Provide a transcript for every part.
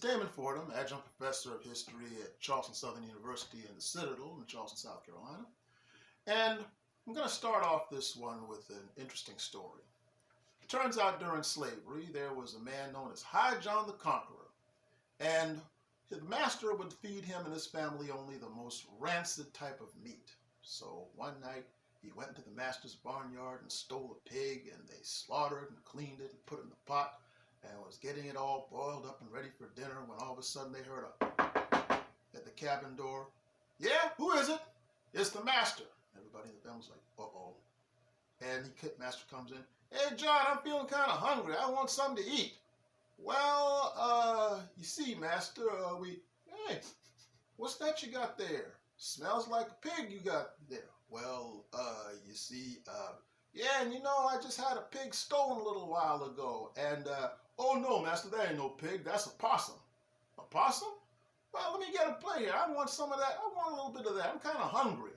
Damon Fordham, adjunct professor of history at Charleston Southern University in the Citadel in Charleston, South Carolina. And I'm going to start off this one with an interesting story. It turns out during slavery, there was a man known as High John the Conqueror. And the master would feed him and his family only the most rancid type of meat. So one night, he went into the master's barnyard and stole a pig, and they slaughtered and cleaned it and put it in the pot, and was getting it all boiled up and ready for dinner when all of a sudden they heard a at the cabin door. "Yeah, who is it?" "It's the master." Everybody in the family was like, uh-oh. And master comes in. "Hey, John, I'm feeling kind of hungry. I want something to eat." "Well, you see, master, hey, what's that you got there? Smells like a pig you got there." "Well, you see, yeah, and you know, I just had a pig stolen a little while ago, and, oh no, master, that ain't no pig, that's a possum." "A possum? Well, let me get a plate here. I want some of that. I want a little bit of that. I'm kind of hungry."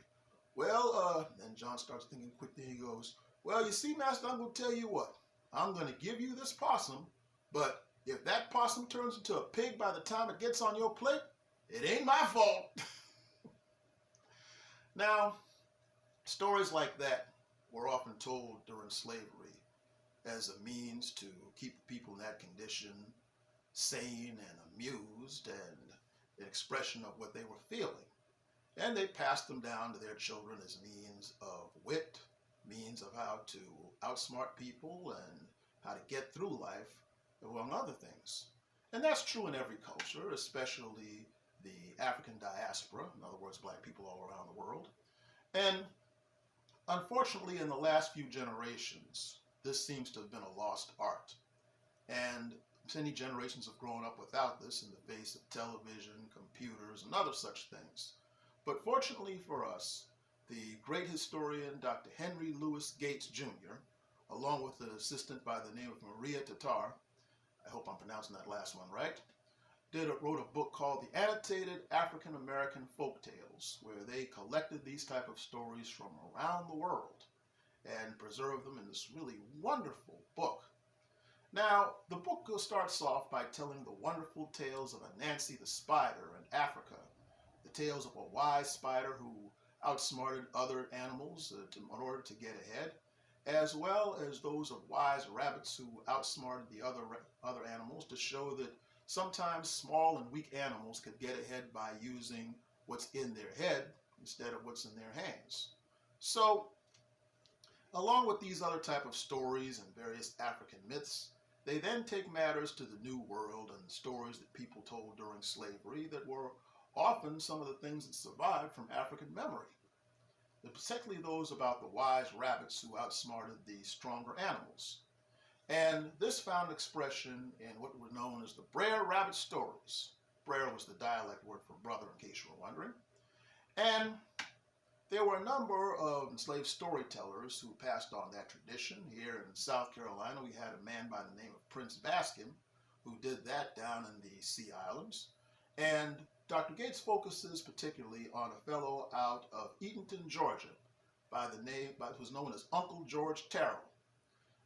"Well, then John starts thinking quickly. He goes, "Well, you see, master, I'm going to tell you what. I'm going to give you this possum, but if that possum turns into a pig by the time it gets on your plate, it ain't my fault." Now, stories like that were often told during slavery as a means to keep people in that condition sane and amused and an expression of what they were feeling. And they passed them down to their children as means of wit, means of how to outsmart people and how to get through life, among other things. And that's true in every culture, especially the African diaspora, in other words, black people all around the world. And unfortunately, in the last few generations, this seems to have been a lost art. And many generations have grown up without this in the face of television, computers, and other such things. But fortunately for us, the great historian Dr. Henry Louis Gates Jr., along with an assistant by the name of Maria Tatar, I hope I'm pronouncing that last one right, wrote a book called The Annotated African American Folktales, where they collected these type of stories from around the world and preserved them in this really wonderful book. Now, the book starts off by telling the wonderful tales of Anansi the spider in Africa, the tales of a wise spider who outsmarted other animals in order to get ahead, as well as those of wise rabbits who outsmarted the other animals to show that sometimes small and weak animals could get ahead by using what's in their head instead of what's in their hands. So, along with these other type of stories and various African myths, they then take matters to the New World and stories that people told during slavery that were often some of the things that survived from African memory, particularly those about the wise rabbits who outsmarted the stronger animals. And this found expression in what were known as the Brer rabbit stories. Brer was the dialect word for brother, in case you were wondering. And there were a number of enslaved storytellers who passed on that tradition. Here in South Carolina, we had a man by the name of Prince Baskin who did that down in the Sea Islands. And Dr. Gates focuses particularly on a fellow out of Eatonton, Georgia, who's known as Uncle George Terrell.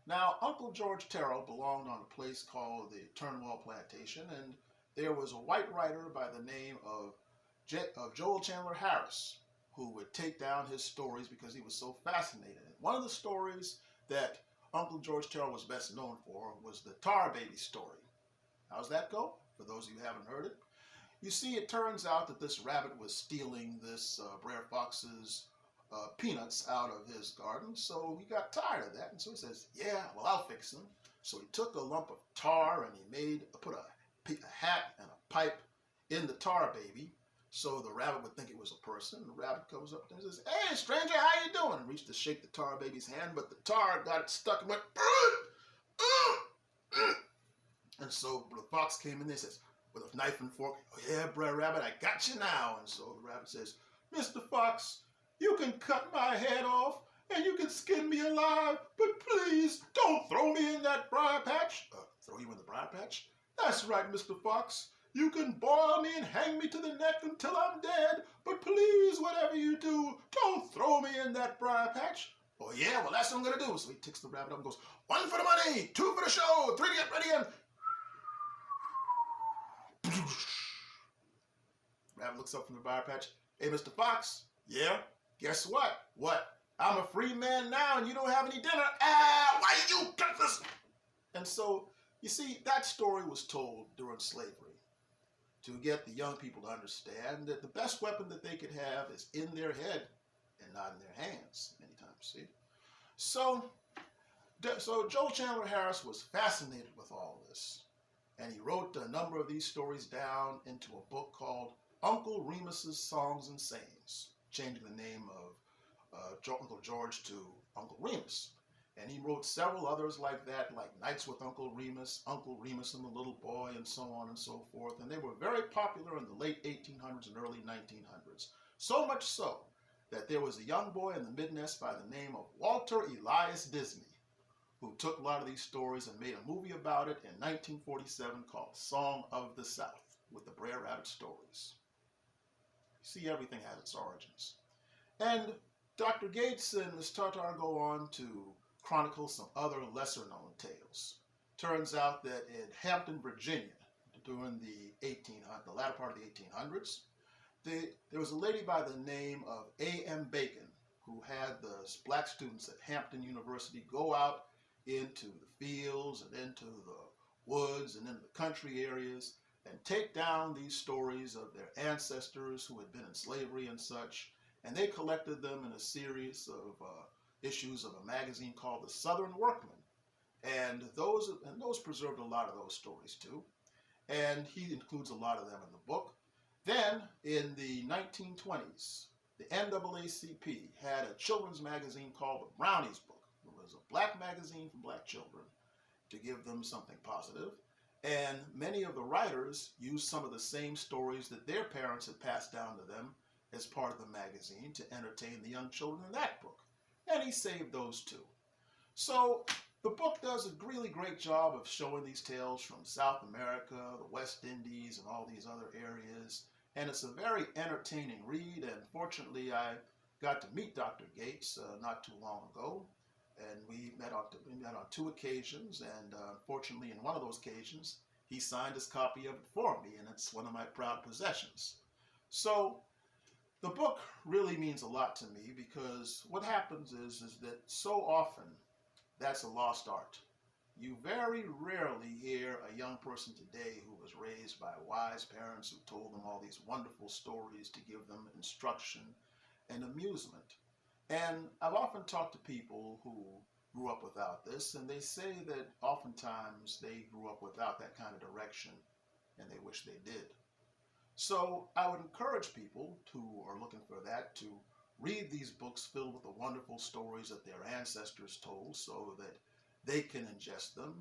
Now, Uncle George Terrell belonged on a place called the Turnwell Plantation, and there was a white writer by the name of Joel Chandler Harris, who would take down his stories because he was so fascinated. And one of the stories that Uncle George Terrell was best known for was the Tar Baby story. How's that go? For those of you who haven't heard it. You see, it turns out that this rabbit was stealing this Brer Fox's peanuts out of his garden, so he got tired of that, and so he says, "Yeah, well, I'll fix them." So he took a lump of tar and he put a hat and a pipe in the Tar Baby, so the rabbit would think it was a person. The rabbit comes up and says, "Hey, stranger, how you doing?" And reached to shake the Tar Baby's hand, but the tar got it stuck and went, and so the fox came in there and says, with a knife and fork, "Oh yeah, Brer Rabbit, I got you now." And so the rabbit says, "Mr. Fox, you can cut my head off and you can skin me alive, but please don't throw me in that briar patch." Throw you in the briar patch? "That's right, Mr. Fox. You can boil me and hang me to the neck until I'm dead, but please, whatever you do, don't throw me in that briar patch." "Oh yeah, well, that's what I'm going to do." So he ticks the rabbit up and goes, "1 for the money, 2 for the show, 3 to get ready," and Rabbit looks up from the briar patch. Hey, Mr. Fox. Yeah? Guess what? What? I'm a free man now and you don't have any dinner. Ah, why you got this? And so, you see, that story was told during slavery to get the young people to understand that the best weapon that they could have is in their head and not in their hands many times, see? So Joel Chandler Harris was fascinated with all this, and he wrote a number of these stories down into a book called Uncle Remus's Songs and Sayings, changing the name of Uncle George to Uncle Remus. And he wrote several others like that, like Nights with Uncle Remus and the Little Boy, and so on and so forth. And they were very popular in the late 1800s and early 1900s. So much so that there was a young boy in the Midwest by the name of Walter Elias Disney, who took a lot of these stories and made a movie about it in 1947 called Song of the South, with the Brer Rabbit stories. You see, everything has its origins. And Dr. Gates and Miss Tatar go on to chronicle some other lesser-known tales. Turns out that in Hampton, Virginia, during the latter part of the 1800s, there was a lady by the name of A.M. Bacon who had the black students at Hampton University go out into the fields and into the woods and into the country areas and take down these stories of their ancestors who had been in slavery and such, and they collected them in a series of issues of a magazine called The Southern Workman. And those preserved a lot of those stories too. And he includes a lot of them in the book. Then, in the 1920s, the NAACP had a children's magazine called the Brownies Book. It was a black magazine for black children to give them something positive. And many of the writers used some of the same stories that their parents had passed down to them as part of the magazine to entertain the young children in that book. And he saved those too. So the book does a really great job of showing these tales from South America, the West Indies, and all these other areas. And it's a very entertaining read. And fortunately, I got to meet Dr. Gates not too long ago. And we met on two occasions. And fortunately, in one of those occasions, he signed his copy of it for me. And it's one of my proud possessions. So the book really means a lot to me because what happens is that so often that's a lost art. You very rarely hear a young person today who was raised by wise parents who told them all these wonderful stories to give them instruction and amusement. And I've often talked to people who grew up without this, and they say that oftentimes they grew up without that kind of direction and they wish they did. So I would encourage people who are looking for that to read these books filled with the wonderful stories that their ancestors told so that they can ingest them.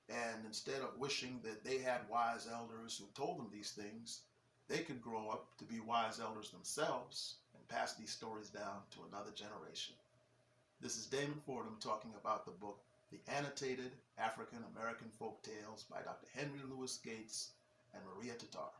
And instead of wishing that they had wise elders who told them these things, they could grow up to be wise elders themselves and pass these stories down to another generation. This is Damon Fordham talking about the book, The Annotated African American Folktales by Dr. Henry Louis Gates and Maria Tatar.